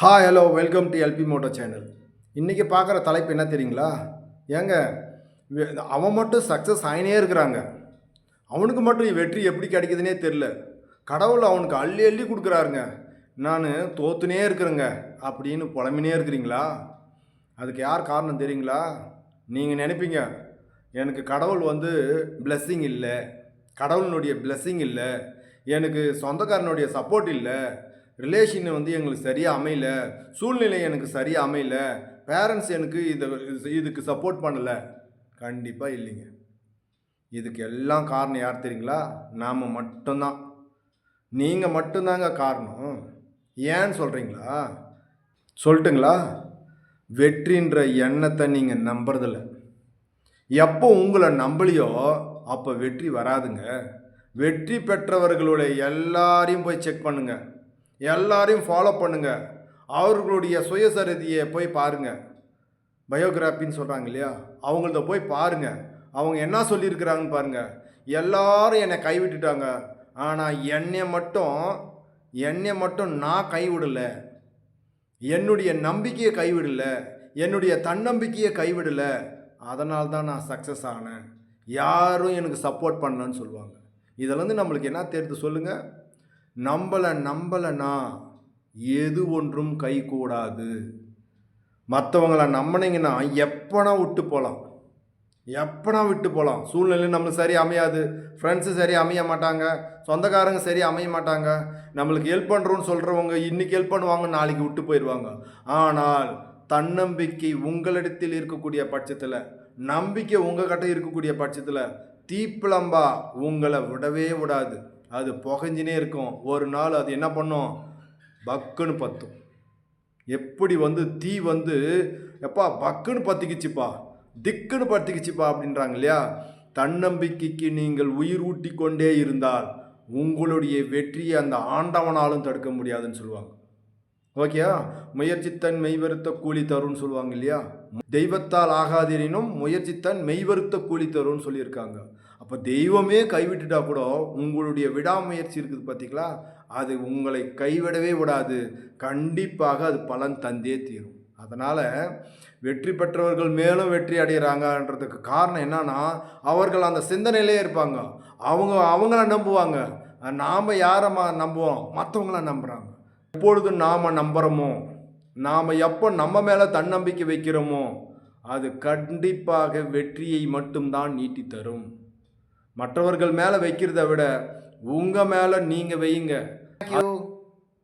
Hi hello welcome to LP moto channel. இன்றைக்கி பார்க்குற தலைப்பு என்ன தெரியுங்களா? ஏங்க, அவன் மட்டும் சக்ஸஸ் ஆகினே இருக்கிறாங்க. அவனுக்கு மட்டும் வெற்றி எப்படி கிடைக்குதுன்னே தெரில. கடவுள் அவனுக்கு அள்ளி அள்ளி கொடுக்குறாருங்க. நான் தோத்துனே இருக்கிறேங்க அப்படின்னு புலம்பினே இருக்கிறீங்களா? அதுக்கு யார் காரணம் தெரியுங்களா? நீங்கள் நினைப்பீங்க, எனக்கு கடவுள் பிளெஸ்ஸிங் இல்லை, கடவுளினுடைய பிளெஸ்ஸிங் இல்லை, எனக்கு சொந்தக்காரனுடைய சப்போர்ட் இல்லை, ரிலேஷன் எங்களுக்கு சரியாக அமையல, சூழ்நிலை எனக்கு சரியாக அமையல, பேரண்ட்ஸ் எனக்கு இதுக்கு சப்போர்ட் பண்ணலை. கண்டிப்பாக இல்லைங்க. இதுக்கு எல்லாம் காரணம் யார் தெரியுங்களா? நாம் மட்டும்தான். நீங்கள் மட்டும்தாங்க காரணம். ஏன்னு சொல்கிறீங்களா? சொல்லட்டுங்களா? வெற்றின்ற எண்ணத்தை நீங்கள் நம்புறதில்ல. எப்போ உங்களை நம்பலையோ அப்போ வெற்றி வராதுங்க. வெற்றி பெற்றவர்களுடைய எல்லாரையும் போய் செக் பண்ணுங்கள், எல்லாரையும் ஃபாலோ பண்ணுங்கள், அவர்களுடைய சுயசரிதியை போய் பாருங்கள். பயோகிராஃபின்னு சொல்கிறாங்க இல்லையா, அவங்கள்ட்ட போய் பாருங்கள், அவங்க என்ன சொல்லியிருக்கிறாங்கன்னு பாருங்கள். எல்லாரும் என்னை கைவிட்டுட்டாங்க, ஆனால் என்னை மட்டும் நான் கைவிடலை, என்னுடைய நம்பிக்கையை கைவிடலை, என்னுடைய தன்னம்பிக்கையை கைவிடலை, அதனால தான் நான் சக்ஸஸ் ஆனேன், யாரும் எனக்கு சப்போர்ட் பண்ணலன்னு சொல்லுவாங்க. இதில் நம்மளுக்கு என்ன தெரியுது சொல்லுங்கள்? நம்பலைன்னா எது ஒன்றும் கை கூடாது. மற்றவங்களை நம்பினீங்கன்னா எப்போனா விட்டு போகலாம். சூழ்நிலை நம்மளுக்கு சரி அமையாது, ஃப்ரெண்ட்ஸு சரி அமைய மாட்டாங்க, சொந்தக்காரங்க சரி அமைய மாட்டாங்க, நம்மளுக்கு ஹெல்ப் பண்ணுறோன்னு சொல்கிறவங்க இன்றைக்கி ஹெல்ப் பண்ணுவாங்க, நாளைக்கு விட்டு போயிடுவாங்க. ஆனால் தன்னம்பிக்கை உங்களிடத்தில் இருக்கக்கூடிய பட்சத்தில், நம்பிக்கை உங்கள்கிட்ட இருக்கக்கூடிய பட்சத்தில் தீப்பிளம்பா உங்களை விடவே விடாது. அது புகஞ்சினே இருக்கும். ஒரு நாள் அது என்ன பண்ணும்? பக்குன்னு பற்றும். எப்படி தீ எப்பா பக்குன்னு பற்றிக்கிச்சுப்பா, திக்குன்னு பற்றிக்கிச்சுப்பா அப்படின்றாங்க இல்லையா? தன்னம்பிக்கைக்கு நீங்கள் உயிர் ஊட்டி கொண்டே இருந்தால் உங்களுடைய வெற்றியை அந்த ஆண்டவனாலும் தடுக்க முடியாதுன்னு சொல்லுவாங்க. ஓகேயா? முயற்சித்தன் மெய்வருத்த கூலி தரும்னு சொல்லுவாங்க இல்லையா? தெய்வத்தால் ஆகாதினும் முயற்சித்தன் மெய்வருத்த கூலி தரும்னு சொல்லியிருக்காங்க. அப்போ தெய்வமே கைவிட்டுட்டா கூட உங்களுடைய விடாமுயற்சி இருக்குது பார்த்தீங்களா, அது உங்களை கைவிடவே விடாது. கண்டிப்பாக அது பலன் தந்தே தீரும். அதனால் வெற்றி பெற்றவர்கள் மேலும் வெற்றி அடைகிறாங்கன்றதுக்கு காரணம் என்னன்னா, அவர்கள் அந்த சிந்தனையிலே இருப்பாங்க. அவங்கள நம்புவாங்க. நாம் யாரை நம்புவோம்? மற்றவங்கள நம்புகிறாங்க. எப்பொழுது நாம் நம்புகிறோமோ, நாம் எப்போ நம்ம மேலே தன்னம்பிக்கை வைக்கிறோமோ, அது கண்டிப்பாக வெற்றியை மட்டும்தான் நீட்டி தரும். மற்றவர்கள் மேலே வைக்கிறத விட உங்கள் மேலே நீங்கள் வையுங்க. தேங்க்யூ.